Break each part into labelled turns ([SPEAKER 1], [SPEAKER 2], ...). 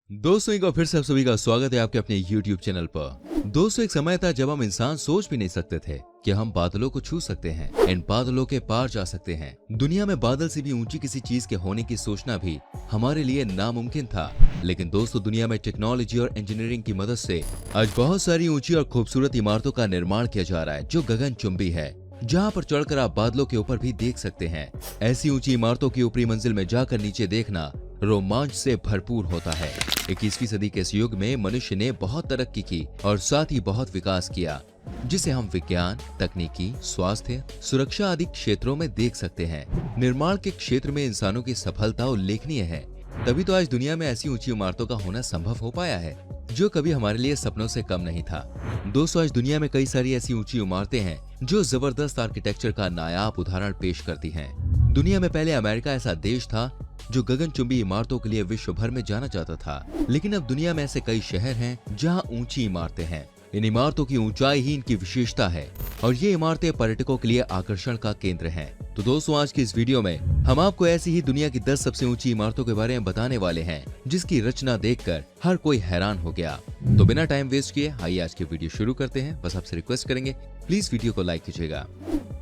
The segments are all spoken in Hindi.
[SPEAKER 1] दोस्तों एक बार फिर से आप सभी का स्वागत है आपके अपने YouTube चैनल पर। दोस्तों एक समय था जब हम इंसान सोच भी नहीं सकते थे कि हम बादलों को छू सकते हैं, इन बादलों के पार जा सकते हैं। दुनिया में बादल से भी ऊंची किसी चीज के होने की सोचना भी हमारे लिए नामुमकिन था। लेकिन दोस्तों दुनिया में टेक्नोलॉजी और इंजीनियरिंग की मदद से आज बहुत सारी ऊंची और खूबसूरत इमारतों का निर्माण किया जा रहा है जो गगनचुंबी है, जहाँ पर चढ़कर आप बादलों के ऊपर भी देख सकते हैं। ऐसी ऊंची इमारतों की ऊपरी मंजिल में जाकर नीचे देखना रोमांच से भरपूर होता है। 21वीं सदी के इस युग में मनुष्य ने बहुत तरक्की की और साथ ही बहुत विकास किया, जिसे हम विज्ञान, तकनीकी, स्वास्थ्य, सुरक्षा आदि क्षेत्रों में देख सकते हैं। निर्माण के क्षेत्र में इंसानों की सफलता उल्लेखनीय है, तभी तो आज दुनिया में ऐसी ऊंची इमारतों का होना संभव हो पाया है जो कभी हमारे लिए सपनों से कम नहीं था। दोस्तों आज दुनिया में कई सारी ऐसी ऊंची इमारतें हैं जो जबरदस्त आर्किटेक्चर का नायाब उदाहरण पेश करती हैं। दुनिया में पहले अमेरिका ऐसा देश था जो गगनचुंबी इमारतों के लिए विश्व भर में जाना जाता था, लेकिन अब दुनिया में ऐसे कई शहर हैं जहां ऊंची इमारतें हैं। इन इमारतों की ऊंचाई ही इनकी विशेषता है और ये इमारतें पर्यटकों के लिए आकर्षण का केंद्र हैं। तो दोस्तों आज की इस वीडियो में हम आपको ऐसी ही दुनिया की 10 सबसे ऊंची इमारतों के बारे में बताने वाले हैं जिसकी रचना देखकर हर कोई हैरान हो गया। तो बिना टाइम वेस्ट किए आइए आज की वीडियो शुरू करते हैं। बस आपसे रिक्वेस्ट करेंगे प्लीज वीडियो को लाइक कीजिएगा।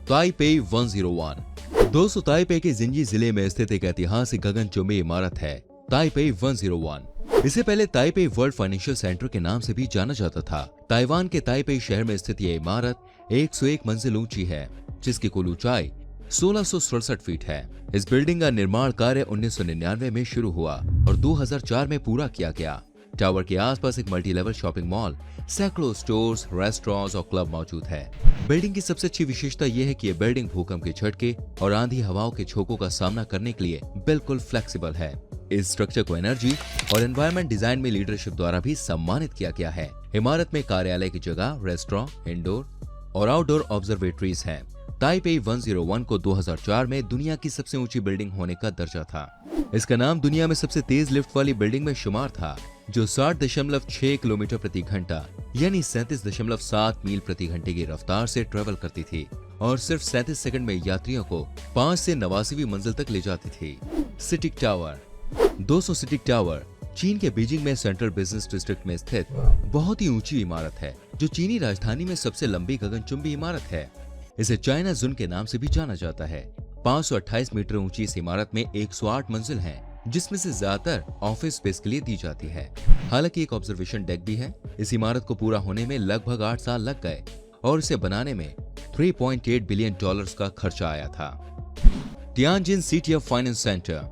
[SPEAKER 1] ताइपेई 101। दोस्तों ताइपेई के जिंजी जिले में स्थित एक ऐतिहासिक गगनचुंबी इमारत है ताइपेई 101। इसे पहले ताइपेई वर्ल्ड फाइनेंशियल सेंटर के नाम से भी जाना जाता था। ताइवान के ताइपेई शहर में स्थित यह इमारत 101 मंजिल ऊंची है, जिसकी कुल ऊंचाई 1667 फीट है। इस बिल्डिंग का निर्माण कार्य 1999 में शुरू हुआ और 2004 में पूरा किया गया। टावर के आसपास एक मल्टी लेवल शॉपिंग मॉल, सैकड़ों स्टोर्स, रेस्टोरेंट्स और क्लब मौजूद है। बिल्डिंग की सबसे अच्छी विशेषता यह है कि यह बिल्डिंग भूकंप के झटके और आंधी हवाओं के झोंकों का सामना करने के लिए बिल्कुल फ्लेक्सिबल है। इस स्ट्रक्चर को एनर्जी और एनवायरनमेंट डिजाइन में लीडरशिप द्वारा भी सम्मानित किया गया है। इमारत में कार्यालय की जगह, रेस्टोरेंट, इंडोर और आउटडोर ऑब्जर्वेटरीज हैं। ताइपेई 101 को 2004 में दुनिया की सबसे ऊंची बिल्डिंग होने का दर्जा था। इसका नाम दुनिया में सबसे तेज लिफ्ट वाली बिल्डिंग में शुमार था, जो 60.6 किलोमीटर प्रति घंटा यानी 37.7 मील प्रति घंटे की रफ्तार से ट्रेवल करती थी और सिर्फ 37 सेकंड में यात्रियों को 5 से 89वीं मंजिल तक ले जाती थी। सिटिक टावर। दोस्तों सिटिक टावर चीन के बीजिंग में सेंट्रल बिजनेस डिस्ट्रिक्ट में स्थित बहुत ही ऊंची इमारत है, जो चीनी राजधानी में सबसे लंबी गगनचुंबी इमारत है। इसे चाइना जुन के नाम से भी जाना जाता है। 528 मीटर ऊंची इस इमारत में 108 मंजिल हैं, जिसमें से ज्यादातर ऑफिस स्पेस के लिए दी जाती है। हालांकि एक ऑब्जर्वेशन डेक भी है। इस इमारत को पूरा होने में लगभग 8 साल लग गए और इसे बनाने में 3.8 बिलियन डॉलर्स का खर्चा आया था। टियानजिन सिटी ऑफ फाइनेंस सेंटर।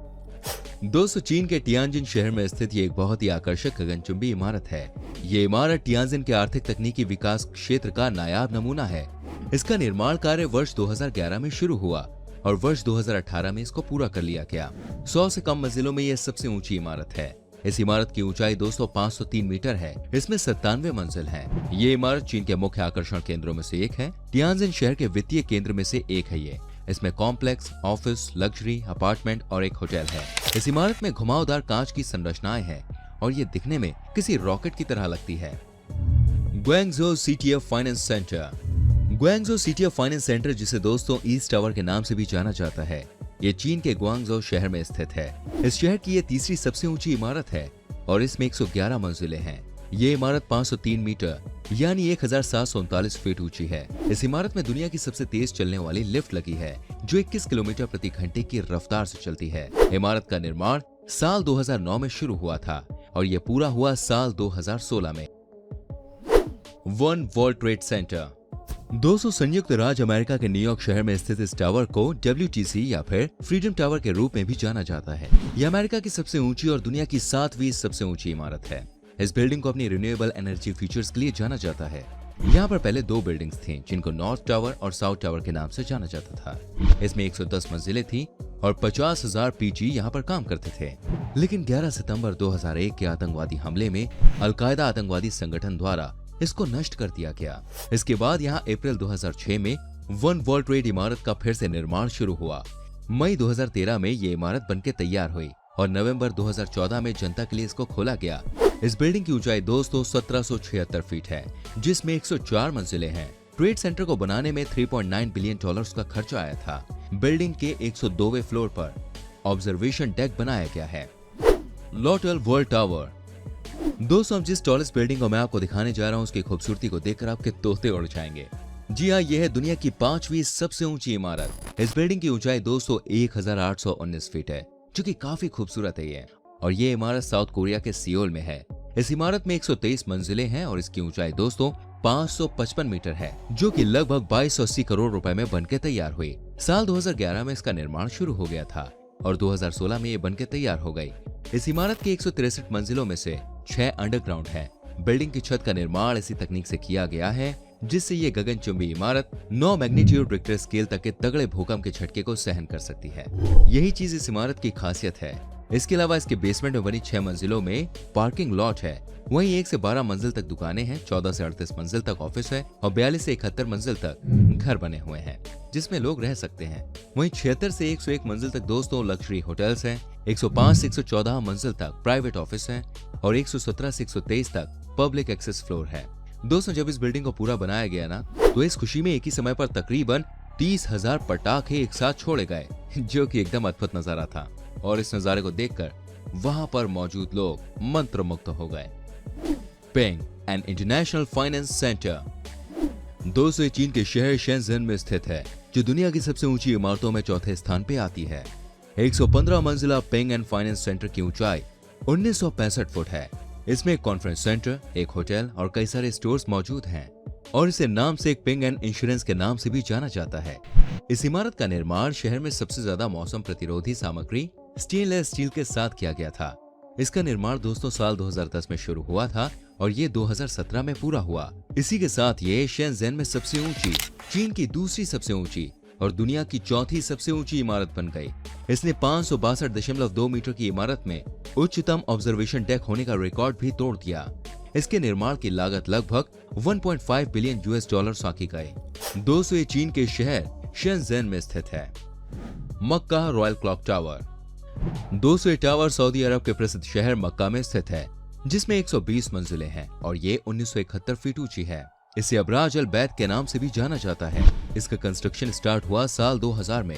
[SPEAKER 1] दोस्तों चीन के टियानजिन शहर में स्थित ये एक बहुत ही आकर्षक गगनचुंबी इमारत है। ये इमारत टियानजिन के आर्थिक तकनीकी विकास क्षेत्र का नायाब नमूना है। इसका निर्माण कार्य वर्ष 2011 में शुरू हुआ और वर्ष 2018 में इसको पूरा कर लिया गया। 100 से कम मंजिलों में यह सबसे ऊंची इमारत है। इस इमारत की ऊंचाई 503 मीटर है। इसमें 97 मंजिल हैं। ये इमारत चीन के मुख्य आकर्षण केंद्रों में से एक है। टियानजिन शहर के वित्तीय केंद्र में से एक है ये। इसमें कॉम्प्लेक्स, ऑफिस, लग्जरी, अपार्टमेंट और एक होटल है। इस इमारत में घुमावदार कांच की संरचनाएं हैं और ये दिखने में किसी रॉकेट की तरह लगती है। Guangzhou city of finance centre. Guangzhou city of finance centre, जिसे दोस्तों ईस्ट टावर के नाम से भी जाना जाता है, ये चीन के ग्वांगझो शहर में स्थित है। इस शहर की ये तीसरी सबसे ऊंची इमारत है और इसमें 111 मंजिलें हैं। ये इमारत 503 मीटर यानी 1739 फीट ऊंची है। इस इमारत में दुनिया की सबसे तेज चलने वाली लिफ्ट लगी है, जो 21 किलोमीटर प्रति घंटे की रफ्तार से चलती है। इमारत का निर्माण साल 2009 में शुरू हुआ था और यह पूरा हुआ साल 2016 में। One world trade centre. दोस्तों संयुक्त राज्य अमेरिका के न्यूयॉर्क शहर में स्थित इस टावर को WTC या फिर फ्रीडम टावर के रूप में भी जाना जाता है। यह अमेरिका की सबसे ऊंची और दुनिया की 7वीं सबसे ऊंची इमारत है। इस बिल्डिंग को अपनी रिन्यूएबल एनर्जी फीचर्स के लिए जाना जाता है। यहाँ पर पहले 2 बिल्डिंग्स थीं, जिनको नॉर्थ टावर और साउथ टावर के नाम से जाना जाता था। इसमें 110 मंजिलें थीं और 50,000 PG यहाँ पर काम करते थे। लेकिन 11 सितंबर 2001 के आतंकवादी हमले में अलकायदा आतंकवादी संगठन द्वारा इसको नष्ट कर दिया गया। इसके बाद यहाँ अप्रैल 2006 में वन वर्ल्ड ट्रेड इमारत का फिर से निर्माण शुरू हुआ। मई 2013 में ये इमारत बनके तैयार हुई और नवंबर 2014 में जनता के लिए इसको खोला गया। इस बिल्डिंग की ऊंचाई दोस्तों 1776 फीट है, जिसमें 104 मंजिलें हैं। ट्रेड सेंटर को बनाने में 3.9 बिलियन डॉलर्स का खर्चा आया था। बिल्डिंग के 102वें फ्लोर पर ऑब्जर्वेशन डेक बनाया गया है। लॉटल वर्ल्ड टावर। दोस्तों, अब जिस टॉलेस्ट बिल्डिंग को मैं आपको दिखाने जा रहा हूँ उसकी खूबसूरती को देखकर आपके तोते उड़ जाएंगे। जी हाँ, यह है दुनिया की 5वीं सबसे ऊंची इमारत। इस बिल्डिंग की ऊंचाई दोस्तों 1819 फीट है, जो कि काफी खूबसूरत है ये। और ये इमारत साउथ कोरिया के सियोल में है। इस इमारत में 123 मंजिलें हैं और इसकी ऊंचाई दोस्तों 555 मीटर है, जो कि लगभग 2280 करोड़ रुपए में बनके तैयार हुई। साल 2011 में इसका निर्माण शुरू हो गया था और 2016 में ये बनके तैयार हो गई। इस इमारत की 163 मंजिलों में से 6 अंडरग्राउंड है। बिल्डिंग की छत का निर्माण इसी तकनीक से किया गया है, जिससे ये गगनचुंबी इमारत 9 मैग्नीट्यूड रिक्टर स्केल तक के तगड़े भूकंप के झटके को सहन कर सकती है। यही चीज इस इमारत की खासियत है। इसके अलावा इसके बेसमेंट में बनी 6 मंजिलों में पार्किंग लॉट है। वहीं 1 से 12 मंजिल तक दुकानें हैं, 14 से 38 मंजिल तक ऑफिस है और 42 से 71 मंजिल तक घर बने हुए हैं जिसमें लोग रह सकते हैं। वहीं 76 से 101 मंजिल तक दोस्तों लग्जरी होटल्स हैं, 105 से 114 मंजिल तक प्राइवेट ऑफिस है और 117 से 123 तक पब्लिक एक्सेस फ्लोर है। दोस्तों, जब इस बिल्डिंग को पूरा बनाया गया ना, तो इस खुशी में एक ही समय पर तकरीबन 30,000 पटाखे एक साथ छोड़े गए, जो कि एकदम अद्भुत नजारा था। और इस नजारे को देखकर वहां पर मौजूद लोग मंत्रमुग्ध हो गए। पेंग एन इंटरनेशनल फाइनेंस सेंटर दोस्तों चीन के शहर शेंजन में स्थित है, जो दुनिया की सबसे ऊंची इमारतों में चौथे स्थान पे आती है। 115 मंजिला पेंग एंड फाइनेंस सेंटर की ऊंचाई 1965 फुट है। इसमें एक कॉन्फ्रेंस सेंटर, एक होटल और कई सारे स्टोर्स मौजूद हैं और इसे नाम से एक पेंग एंड इंश्योरेंस के नाम से भी जाना जाता है। इस इमारत का निर्माण शहर में सबसे ज्यादा मौसम प्रतिरोधी सामग्री स्टेनलेस स्टील के साथ किया गया था। इसका निर्माण दोस्तों साल 2010 में शुरू हुआ था और ये 2017 में पूरा हुआ। इसी के साथ ये शेंजन में सबसे ऊंची, चीन की दूसरी सबसे ऊंची और दुनिया की चौथी सबसे ऊंची इमारत बन गई। इसने 562.2 मीटर की इमारत में उच्चतम ऑब्जर्वेशन डेक होने का रिकॉर्ड भी तोड़ दिया। इसके निर्माण की लागत लगभग 1.5 बिलियन US आंकी गई। दोस्तों ये चीन के शहर शेंजन में स्थित है। मक्का रॉयल क्लॉक टावर दोस्तों ये टावर सऊदी अरब के प्रसिद्ध शहर मक्का में स्थित है, जिसमें 120 मंजिलें हैं और ये 1971 फीट ऊंची है। इसे अबराज अल बैत के नाम से भी जाना जाता है। इसका कंस्ट्रक्शन स्टार्ट हुआ साल 2000 में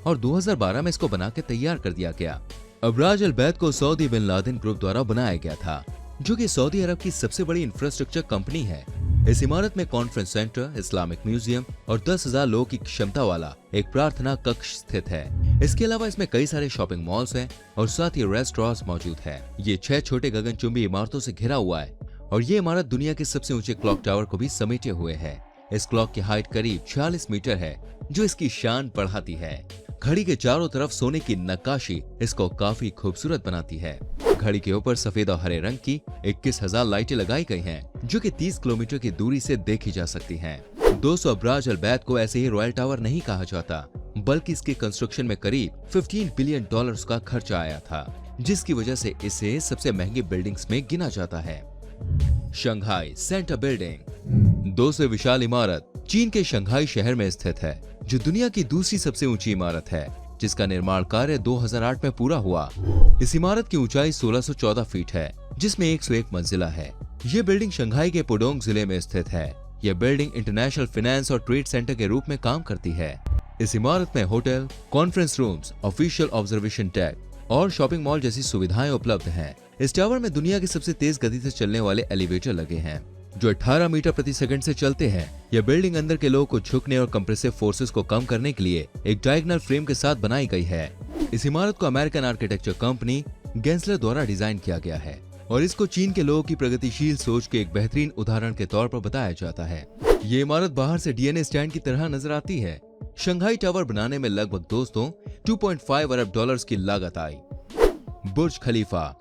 [SPEAKER 1] और 2012 में इसको बना के तैयार कर दिया गया। अबराज अल बैत को सऊदी बिन लादेन ग्रुप द्वारा बनाया गया था, जो कि सऊदी अरब की सबसे बड़ी इंफ्रास्ट्रक्चर कंपनी है। इस इमारत में कॉन्फ्रेंस सेंटर, इस्लामिक म्यूजियम और 10,000 लोगों की क्षमता वाला एक प्रार्थना कक्ष स्थित है। इसके अलावा इसमें कई सारे शॉपिंग मॉल्स हैं और साथ ही रेस्टोरेंट्स मौजूद है। ये 6 छोटे गगनचुंबी इमारतों से घिरा हुआ है और ये इमारत दुनिया के सबसे ऊंचे क्लॉक टावर को भी समेटे हुए है। इस क्लॉक की हाइट करीब 46 मीटर है, जो इसकी शान बढ़ाती है। घड़ी के चारों तरफ सोने की नक्काशी इसको काफी खूबसूरत बनाती है। घड़ी के ऊपर सफेद और हरे रंग की 21,000 लाइटें लगाई गई हैं, जो कि 30 किलोमीटर की दूरी से देखी जा सकती हैं। दोस्तों अबराज अल बैत को ऐसे ही रॉयल टावर नहीं कहा जाता, बल्कि इसके कंस्ट्रक्शन में करीब $15 बिलियन का खर्चा आया था, जिसकी वजह से इसे सबसे महंगी बिल्डिंग्स में गिना जाता है। शंघाई सेंटर बिल्डिंग दोस्तों विशाल इमारत चीन के शंघाई शहर में स्थित है, जो दुनिया की दूसरी सबसे ऊंची इमारत है, जिसका निर्माण कार्य 2008 में पूरा हुआ। इस इमारत की ऊंचाई 1614 फीट है, जिसमें 101 मंजिला है। यह बिल्डिंग शंघाई के पुडोंग जिले में स्थित है। यह बिल्डिंग इंटरनेशनल फाइनेंस और ट्रेड सेंटर के रूप में काम करती है। इस इमारत में hotel, conference rooms, official observation deck और शॉपिंग मॉल जैसी सुविधाएं उपलब्ध हैं। इस टावर में दुनिया की सबसे तेज गति से चलने वाले एलिवेटर लगे हैं, जो 18 मीटर प्रति सेकंड से चलते हैं। यह बिल्डिंग अंदर के लोगों को झुकने और कंप्रेसिव फोर्सेस को कम करने के लिए एक डायगोनल फ्रेम के साथ बनाई गई है। इस इमारत को अमेरिकन आर्किटेक्चर कंपनी गेंसलर द्वारा डिजाइन किया गया है और इसको चीन के लोगों की प्रगतिशील सोच के एक बेहतरीन उदाहरण के तौर पर बताया जाता है। ये इमारत बाहर से डीएनए स्टैंड की तरह नजर आती है। शंघाई टावर बनाने में लगभग दोस्तों $2.5 अरब की लागत आई। बुर्ज खलीफा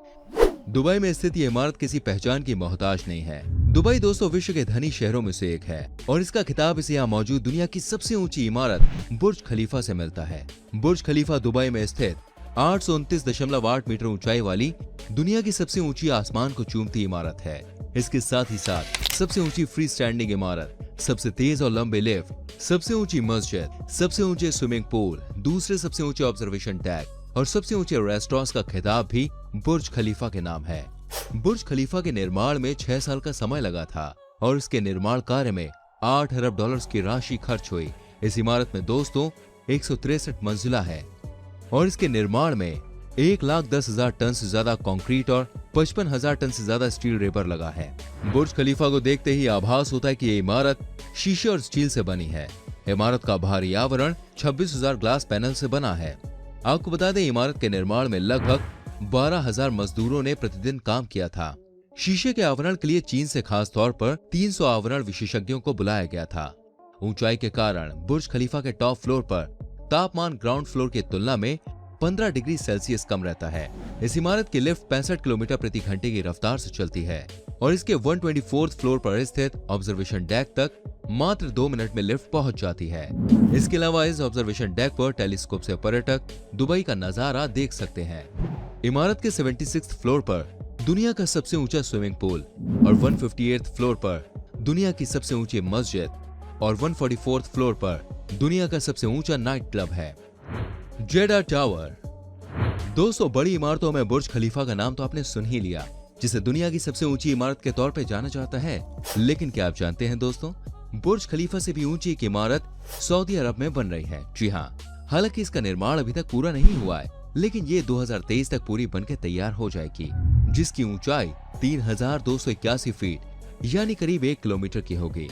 [SPEAKER 1] दुबई में स्थित ये इमारत किसी पहचान की मोहताज नहीं है। दुबई दोस्तों विश्व के धनी शहरों में से एक है और इसका खिताब इसे यहाँ मौजूद दुनिया की सबसे ऊंची इमारत बुर्ज खलीफा से मिलता है। बुर्ज खलीफा दुबई में स्थित 829.8 मीटर ऊंचाई वाली दुनिया की सबसे ऊंची आसमान को चूमती इमारत है। इसके साथ ही साथ सबसे ऊंची फ्री स्टैंडिंग इमारत, सबसे तेज और लंबे लिफ्ट, सबसे ऊंची मस्जिद, सबसे ऊंचे स्विमिंग पूल, दूसरे सबसे ऊंचे ऑब्जर्वेशन डेक और सबसे ऊंचे रेस्टोरेंट्स का खिताब भी बुर्ज खलीफा के नाम है। बुर्ज खलीफा के निर्माण में 6 साल का समय लगा था और इसके निर्माण कार्य में $8 अरब की राशि खर्च हुई। इस इमारत में दोस्तों 163 मंजिला है और इसके निर्माण में 1,10,000 टन से ज्यादा कंक्रीट और 55,000 टन से ज्यादा स्टील रेपर लगा है। बुर्ज खलीफा को देखते ही आभास होता है कि ये इमारत शीशे और स्टील से बनी है। इमारत का बाहरी आवरण 26,000 ग्लास पैनल से बना है। आपको बता दें, इमारत के निर्माण में लगभग 12,000 मजदूरों ने प्रतिदिन काम किया था। शीशे के आवरण के लिए चीन से खास तौर पर 300 आवरण विशेषज्ञों को बुलाया गया था। ऊंचाई के कारण बुर्ज खलीफा के टॉप फ्लोर पर तापमान ग्राउंड फ्लोर की तुलना में 15 डिग्री सेल्सियस कम रहता है। इस इमारत की लिफ्ट 65 किलोमीटर प्रति घंटे की रफ्तार से चलती है और इसके 124th फ्लोर पर स्थित ऑब्जर्वेशन डेक तक मात्र 2 मिनट में लिफ्ट पहुंच जाती है। इसके अलावा इस ऑब्जर्वेशन डेक पर टेलीस्कोप से पर्यटक दुबई का नजारा देख सकते हैं। इमारत के 76th फ्लोर पर दुनिया का सबसे ऊंचा स्विमिंग पूल और 158th फ्लोर पर दुनिया की सबसे ऊंची मस्जिद और 144th फ्लोर पर दुनिया का सबसे ऊंचा नाइट क्लब है। जेडा टावर। दोस्तों, बड़ी इमारतों में बुर्ज खलीफा का नाम तो आपने सुन ही लिया, जिसे दुनिया की सबसे ऊंची इमारत के तौर पे जाना जाता है। लेकिन क्या आप जानते हैं दोस्तों, बुर्ज खलीफा से भी ऊंची एक इमारत सऊदी अरब में बन रही है। जी हाँ, हालांकि इसका निर्माण अभी तक पूरा नहीं हुआ है, लेकिन ये 2023 तक पूरी बनकर तैयार हो जाएगी, जिसकी ऊंचाई 3,281 फीट यानी करीब 1 किलोमीटर की होगी।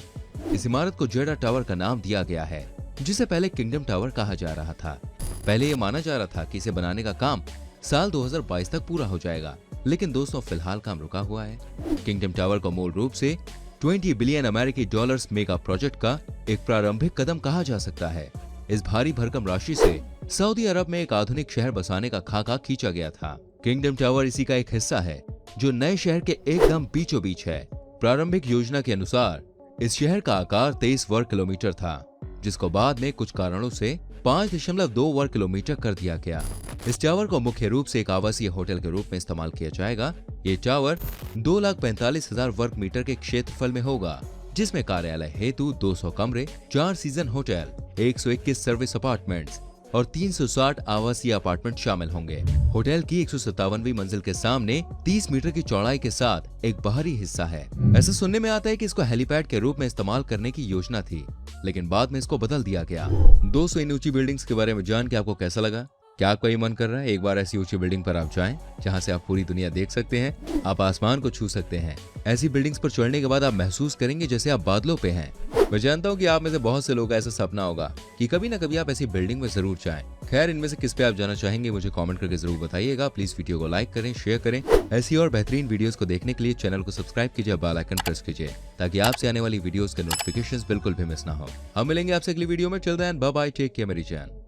[SPEAKER 1] इस इमारत को जेडा टावर का नाम दिया गया है, जिसे पहले किंगडम टावर कहा जा रहा था। पहले ये माना जा रहा था कि इसे बनाने का काम साल 2022 तक पूरा हो जाएगा, लेकिन दोस्तों फिलहाल काम रुका हुआ है। किंगडम टावर को मूल रूप से 20 बिलियन अमेरिकी डॉलर्स मेगा प्रोजेक्ट का एक प्रारंभिक कदम कहा जा सकता है। इस भारी भरकम राशि से सऊदी अरब में एक आधुनिक शहर बसाने का खाका खींचा गया था। किंगडम टावर इसी का एक हिस्सा है, जो नए शहर के एकदम बीचों बीच है। प्रारंभिक योजना के अनुसार इस शहर का आकार 23 वर्ग किलोमीटर था, जिसको बाद में कुछ कारणों से 5.2 वर्ग किलोमीटर कर दिया गया। इस टावर को मुख्य रूप से एक आवासीय होटल के रूप में इस्तेमाल किया जाएगा। ये टावर 2,45,000 वर्ग मीटर के क्षेत्रफल में होगा, जिसमें कार्यालय हेतु 200 कमरे, 4 सीजन होटल, 121 सर्विस अपार्टमेंट्स और 360 आवासीय अपार्टमेंट शामिल होंगे। होटल की 157वीं मंजिल के सामने 30 मीटर की चौड़ाई के साथ एक बाहरी हिस्सा है। ऐसा सुनने में आता है कि इसको हेलीपैड के रूप में इस्तेमाल करने की योजना थी, लेकिन बाद में इसको बदल दिया गया। दोस्तों, इन ऊंची बिल्डिंग्स के बारे में जान के आपको कैसा लगा? क्या आपका ये मन कर रहा है एक बार ऐसी ऊंची बिल्डिंग पर आप जाएं, जहां से आप पूरी दुनिया देख सकते हैं, आप आसमान को छू सकते हैं? ऐसी बिल्डिंग्स पर चढ़ने के बाद आप महसूस करेंगे जैसे आप बादलों पे हैं। मैं जानता हूँ कि आप में से बहुत से लोगों का ऐसा सपना होगा कि कभी ना कभी आप ऐसी बिल्डिंग में जरूर जाएं। खैर, इनमें से किस पे आप जाना चाहेंगे मुझे कमेंट करके जरूर बताइएगा। प्लीज वीडियो को लाइक करें, शेयर करें। ऐसी और बेहतरीन वीडियोस को देखने के लिए चैनल को सब्सक्राइब कीजिए, बेल आइकन प्रेस कीजिए, ताकि आपसे आने वाली वीडियोस के नोटिफिकेशंस बिल्कुल भी मिस ना हो। हम मिलेंगे आपसे अगली वीडियो में। Till then bye bye, take care मेरी जान।